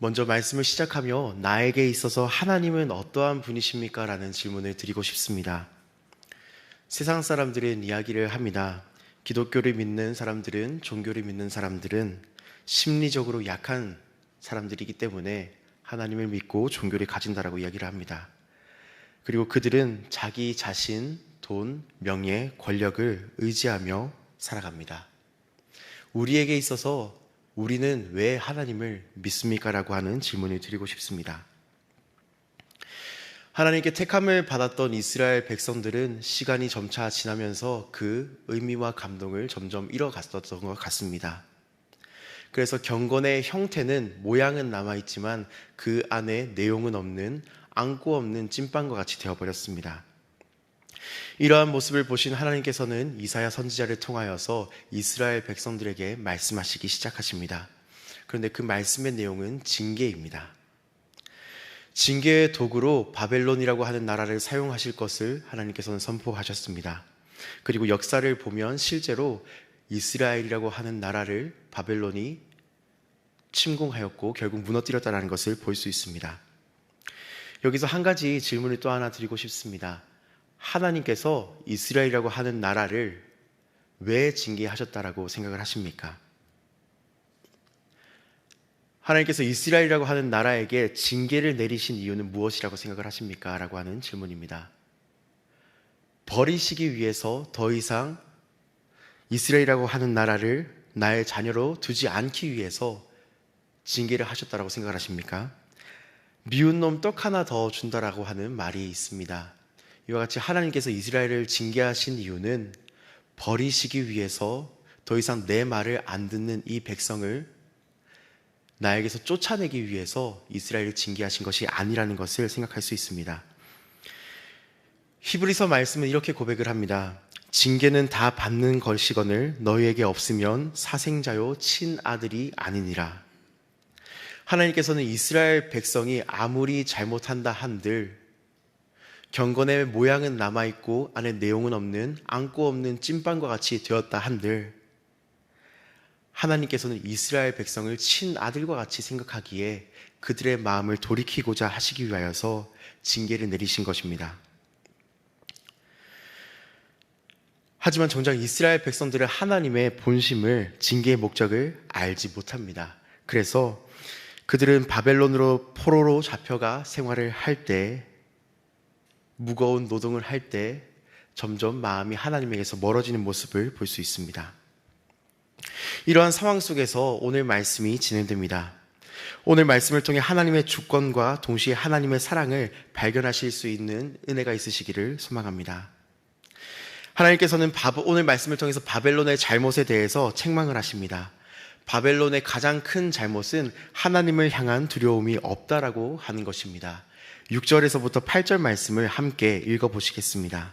먼저 말씀을 시작하며 나에게 있어서 하나님은 어떠한 분이십니까? 라는 질문을 드리고 싶습니다. 세상 사람들은 이야기를 합니다. 기독교를 믿는 사람들은, 종교를 믿는 사람들은 심리적으로 약한 사람들이기 때문에 하나님을 믿고 종교를 가진다라고 이야기를 합니다. 그리고 그들은 자기 자신, 돈, 명예, 권력을 의지하며 살아갑니다. 우리에게 있어서 우리는 왜 하나님을 믿습니까? 라고 하는 질문을 드리고 싶습니다. 하나님께 택함을 받았던 이스라엘 백성들은 시간이 점차 지나면서 그 의미와 감동을 점점 잃어갔었던 것 같습니다. 그래서 경건의 형태는, 모양은 남아있지만 그 안에 내용은 없는, 안고 없는 찐빵과 같이 되어버렸습니다. 이러한 모습을 보신 하나님께서는 이사야 선지자를 통하여서 이스라엘 백성들에게 말씀하시기 시작하십니다. 그런데 그 말씀의 내용은 징계입니다. 징계의 도구로 바벨론이라고 하는 나라를 사용하실 것을 하나님께서는 선포하셨습니다. 그리고 역사를 보면 실제로 이스라엘이라고 하는 나라를 바벨론이 침공하였고 결국 무너뜨렸다는 것을 볼 수 있습니다. 여기서 한 가지 질문을 또 하나 드리고 싶습니다. 하나님께서 이스라엘이라고 하는 나라를 왜 징계하셨다라고 생각을 하십니까? 하나님께서 이스라엘이라고 하는 나라에게 징계를 내리신 이유는 무엇이라고 생각을 하십니까? 라고 하는 질문입니다. 버리시기 위해서 더 이상 이스라엘이라고 하는 나라를 나의 자녀로 두지 않기 위해서 징계를 하셨다라고 생각을 하십니까? 미운 놈 떡 하나 더 준다라고 하는 말이 있습니다. 이와 같이 하나님께서 이스라엘을 징계하신 이유는 버리시기 위해서 더 이상 내 말을 안 듣는 이 백성을 나에게서 쫓아내기 위해서 이스라엘을 징계하신 것이 아니라는 것을 생각할 수 있습니다. 히브리서 말씀은 이렇게 고백을 합니다. 징계는 다 받는 것이거늘 너희에게 없으면 사생자요 친아들이 아니니라. 하나님께서는 이스라엘 백성이 아무리 잘못한다 한들 경건의 모양은 남아있고 안에 내용은 없는, 안고 없는 찐빵과 같이 되었다 한들 하나님께서는 이스라엘 백성을 친아들과 같이 생각하기에 그들의 마음을 돌이키고자 하시기 위하여서 징계를 내리신 것입니다. 하지만 정작 이스라엘 백성들은 하나님의 본심을, 징계의 목적을 알지 못합니다. 그래서 그들은 바벨론으로 포로로 잡혀가 생활을 할 때, 무거운 노동을 할 때 점점 마음이 하나님에게서 멀어지는 모습을 볼 수 있습니다. 이러한 상황 속에서 오늘 말씀이 진행됩니다. 오늘 말씀을 통해 하나님의 주권과 동시에 하나님의 사랑을 발견하실 수 있는 은혜가 있으시기를 소망합니다. 하나님께서는 오늘 말씀을 통해서 바벨론의 잘못에 대해서 책망을 하십니다. 바벨론의 가장 큰 잘못은 하나님을 향한 두려움이 없다라고 하는 것입니다. 6절에서부터 8절 말씀을 함께 읽어보시겠습니다.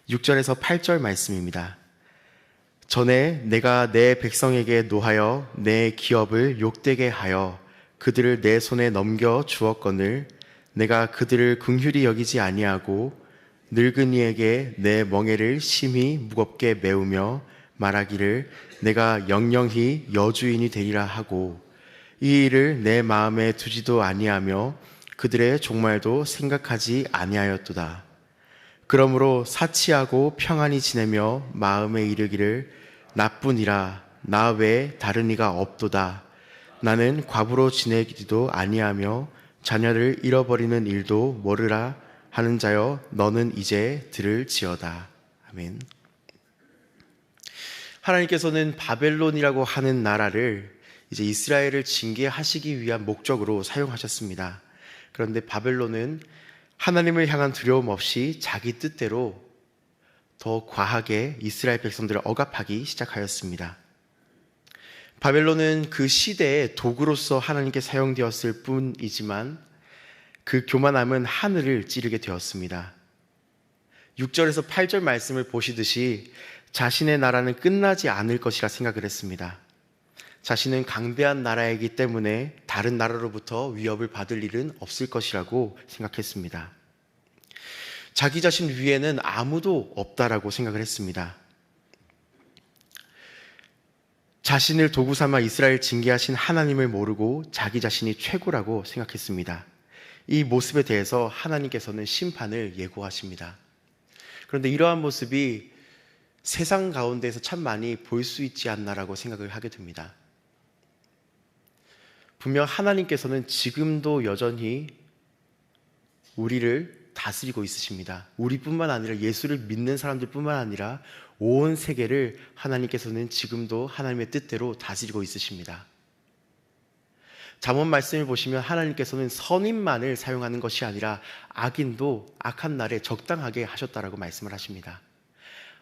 6절에서 8절 말씀입니다. 전에 내가 내 백성에게 노하여 내 기업을 욕되게 하여 그들을 내 손에 넘겨 주었거늘 내가 그들을 긍휼히 여기지 아니하고 늙은이에게 내 멍에를 심히 무겁게 메우며 말하기를 내가 영영히 여주인이 되리라 하고 이 일을 내 마음에 두지도 아니하며 그들의 종말도 생각하지 아니하였도다. 그러므로 사치하고 평안히 지내며 마음에 이르기를 나뿐이라 나 외에 다른 이가 없도다. 나는 과부로 지내기도 아니하며 자녀를 잃어버리는 일도 모르라 하는 자여 너는 이제 들을지어다. 아멘. 하나님께서는 바벨론이라고 하는 나라를 이제 이스라엘을 징계하시기 위한 목적으로 사용하셨습니다. 그런데 바벨론은 하나님을 향한 두려움 없이 자기 뜻대로 더 과하게 이스라엘 백성들을 억압하기 시작하였습니다. 바벨론은 그 시대의 도구로서 하나님께 사용되었을 뿐이지만 그 교만함은 하늘을 찌르게 되었습니다. 6절에서 8절 말씀을 보시듯이 자신의 나라는 끝나지 않을 것이라 생각을 했습니다. 자신은 강대한 나라이기 때문에 다른 나라로부터 위협을 받을 일은 없을 것이라고 생각했습니다. 자기 자신 위에는 아무도 없다라고 생각을 했습니다. 자신을 도구 삼아 이스라엘 징계하신 하나님을 모르고 자기 자신이 최고라고 생각했습니다. 이 모습에 대해서 하나님께서는 심판을 예고하십니다. 그런데 이러한 모습이 세상 가운데에서 참 많이 볼 수 있지 않나라고 생각을 하게 됩니다. 분명 하나님께서는 지금도 여전히 우리를 다스리고 있으십니다. 우리뿐만 아니라 예수를 믿는 사람들뿐만 아니라 온 세계를 하나님께서는 지금도 하나님의 뜻대로 다스리고 있으십니다. 잠언 말씀을 보시면 하나님께서는 선인만을 사용하는 것이 아니라 악인도 악한 날에 적당하게 하셨다라고 말씀을 하십니다.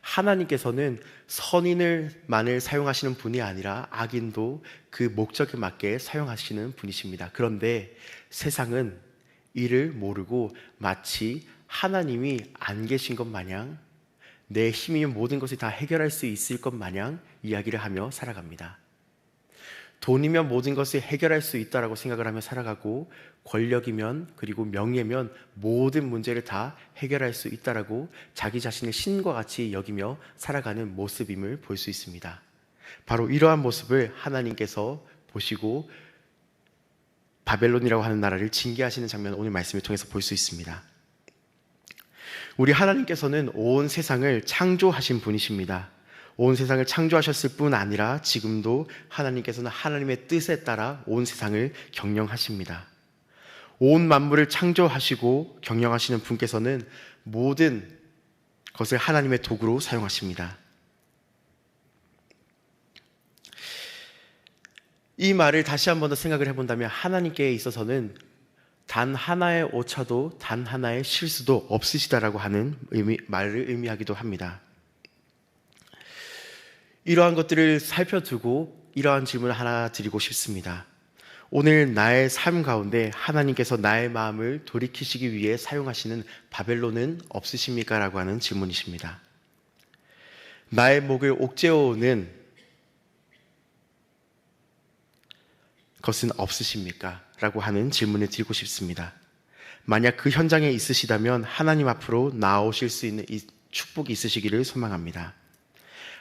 하나님께서는 선인을만을 사용하시는 분이 아니라 악인도 그 목적에 맞게 사용하시는 분이십니다. 그런데 세상은 이를 모르고 마치 하나님이 안 계신 것 마냥, 내 힘이면 모든 것을 다 해결할 수 있을 것 마냥 이야기를 하며 살아갑니다. 돈이면 모든 것을 해결할 수 있다라고 생각을 하며 살아가고, 권력이면 그리고 명예면 모든 문제를 다 해결할 수 있다라고 자기 자신을 신과 같이 여기며 살아가는 모습임을 볼 수 있습니다. 바로 이러한 모습을 하나님께서 보시고 바벨론이라고 하는 나라를 징계하시는 장면을 오늘 말씀을 통해서 볼 수 있습니다. 우리 하나님께서는 온 세상을 창조하신 분이십니다. 온 세상을 창조하셨을 뿐 아니라 지금도 하나님께서는 하나님의 뜻에 따라 온 세상을 경영하십니다. 온 만물을 창조하시고 경영하시는 분께서는 모든 것을 하나님의 도구로 사용하십니다. 이 말을 다시 한 번 더 생각을 해본다면 하나님께 있어서는 단 하나의 오차도 단 하나의 실수도 없으시다라고 하는 말을 의미하기도 합니다. 이러한 것들을 살펴두고 이러한 질문을 하나 드리고 싶습니다. 오늘 나의 삶 가운데 하나님께서 나의 마음을 돌이키시기 위해 사용하시는 바벨론은 없으십니까? 라고 하는 질문이십니다. 나의 목을 옥죄어오는 것은 없으십니까? 라고 하는 질문을 드리고 싶습니다. 만약 그 현장에 있으시다면 하나님 앞으로 나아오실 수 있는 이 축복이 있으시기를 소망합니다.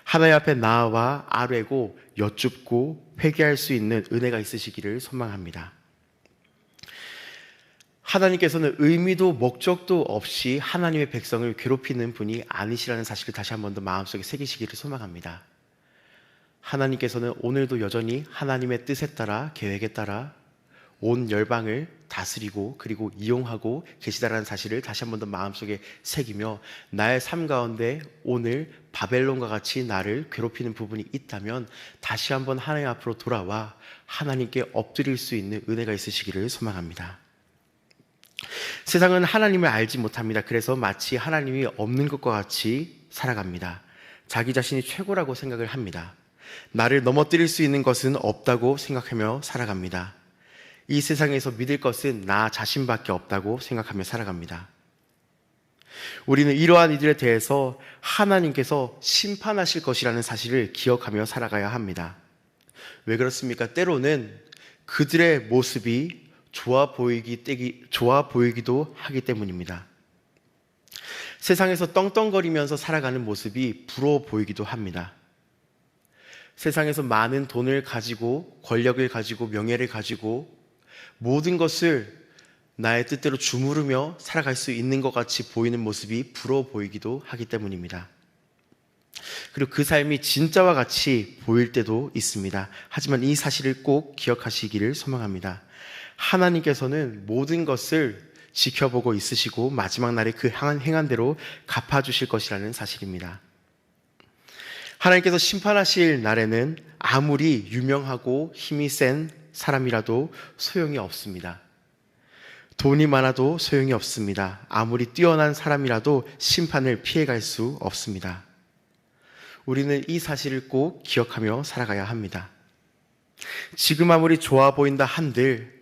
하나님 앞에 나아와 아뢰고 여쭙고 회개할 수 있는 은혜가 있으시기를 소망합니다. 하나님께서는 의미도 목적도 없이 하나님의 백성을 괴롭히는 분이 아니시라는 사실을 다시 한 번 더 마음속에 새기시기를 소망합니다. 하나님께서는 오늘도 여전히 하나님의 뜻에 따라 계획에 따라 온 열방을 다스리고 그리고 이용하고 계시다라는 사실을 다시 한 번 더 마음속에 새기며, 나의 삶 가운데 오늘 바벨론과 같이 나를 괴롭히는 부분이 있다면 다시 한번 하나님 앞으로 돌아와 하나님께 엎드릴 수 있는 은혜가 있으시기를 소망합니다. 세상은 하나님을 알지 못합니다. 그래서 마치 하나님이 없는 것과 같이 살아갑니다. 자기 자신이 최고라고 생각을 합니다. 나를 넘어뜨릴 수 있는 것은 없다고 생각하며 살아갑니다. 이 세상에서 믿을 것은 나 자신밖에 없다고 생각하며 살아갑니다. 우리는 이러한 이들에 대해서 하나님께서 심판하실 것이라는 사실을 기억하며 살아가야 합니다. 왜 그렇습니까? 때로는 그들의 모습이 좋아 보이기도 하기 때문입니다. 세상에서 떵떵거리면서 살아가는 모습이 부러워 보이기도 합니다. 세상에서 많은 돈을 가지고 권력을 가지고 명예를 가지고 모든 것을 나의 뜻대로 주무르며 살아갈 수 있는 것 같이 보이는 모습이 부러워 보이기도 하기 때문입니다. 그리고 그 삶이 진짜와 같이 보일 때도 있습니다. 하지만 이 사실을 꼭 기억하시기를 소망합니다. 하나님께서는 모든 것을 지켜보고 있으시고 마지막 날에 그 행한대로 갚아주실 것이라는 사실입니다. 하나님께서 심판하실 날에는 아무리 유명하고 힘이 센 사람이라도 소용이 없습니다. 돈이 많아도 소용이 없습니다. 아무리 뛰어난 사람이라도 심판을 피해갈 수 없습니다. 우리는 이 사실을 꼭 기억하며 살아가야 합니다. 지금 아무리 좋아 보인다 한들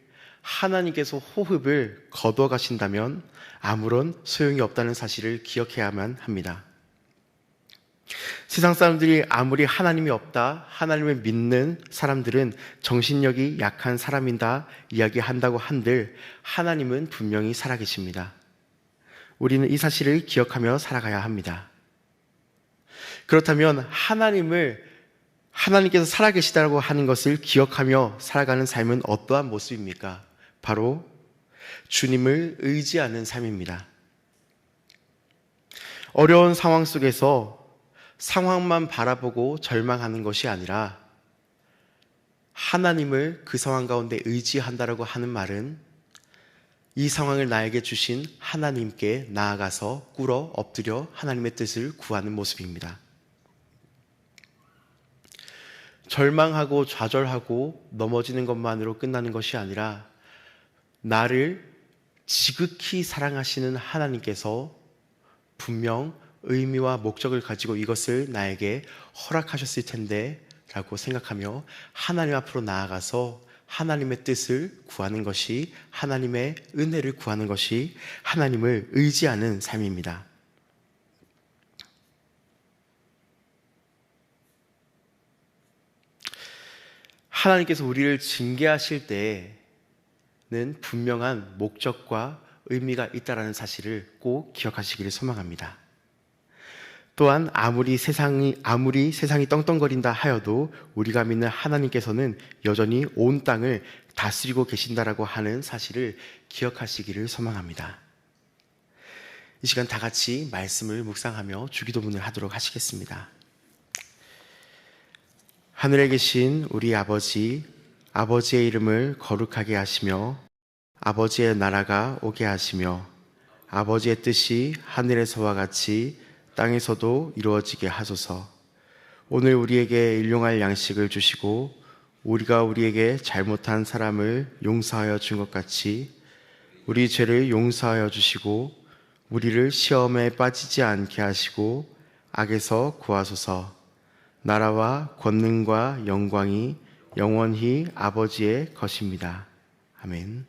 하나님께서 호흡을 거둬 가신다면 아무런 소용이 없다는 사실을 기억해야만 합니다. 세상 사람들이 아무리 하나님이 없다, 하나님을 믿는 사람들은 정신력이 약한 사람이다 이야기한다고 한들 하나님은 분명히 살아계십니다. 우리는 이 사실을 기억하며 살아가야 합니다. 그렇다면 하나님을 하나님께서 살아계시다고 하는 것을 기억하며 살아가는 삶은 어떠한 모습입니까? 바로 주님을 의지하는 삶입니다. 어려운 상황 속에서 상황만 바라보고 절망하는 것이 아니라 하나님을 그 상황 가운데 의지한다라고 하는 말은 이 상황을 나에게 주신 하나님께 나아가서 꿇어 엎드려 하나님의 뜻을 구하는 모습입니다. 절망하고 좌절하고 넘어지는 것만으로 끝나는 것이 아니라 나를 지극히 사랑하시는 하나님께서 분명 의미와 목적을 가지고 이것을 나에게 허락하셨을 텐데 라고 생각하며 하나님 앞으로 나아가서 하나님의 뜻을 구하는 것이, 하나님의 은혜를 구하는 것이 하나님을 의지하는 삶입니다. 하나님께서 우리를 징계하실 때에는 분명한 목적과 의미가 있다는 사실을 꼭 기억하시기를 소망합니다. 또한 아무리 세상이 떵떵거린다 하여도 우리가 믿는 하나님께서는 여전히 온 땅을 다스리고 계신다라고 하는 사실을 기억하시기를 소망합니다. 이 시간 다 같이 말씀을 묵상하며 주기도문을 하도록 하시겠습니다. 하늘에 계신 우리 아버지, 아버지의 이름을 거룩하게 하시며 아버지의 나라가 오게 하시며 아버지의 뜻이 하늘에서와 같이 땅에서도 이루어지게 하소서. 오늘 우리에게 일용할 양식을 주시고 우리가 우리에게 잘못한 사람을 용서하여 준 것 같이 우리 죄를 용서하여 주시고 우리를 시험에 빠지지 않게 하시고 악에서 구하소서. 나라와 권능과 영광이 영원히 아버지의 것입니다. 아멘.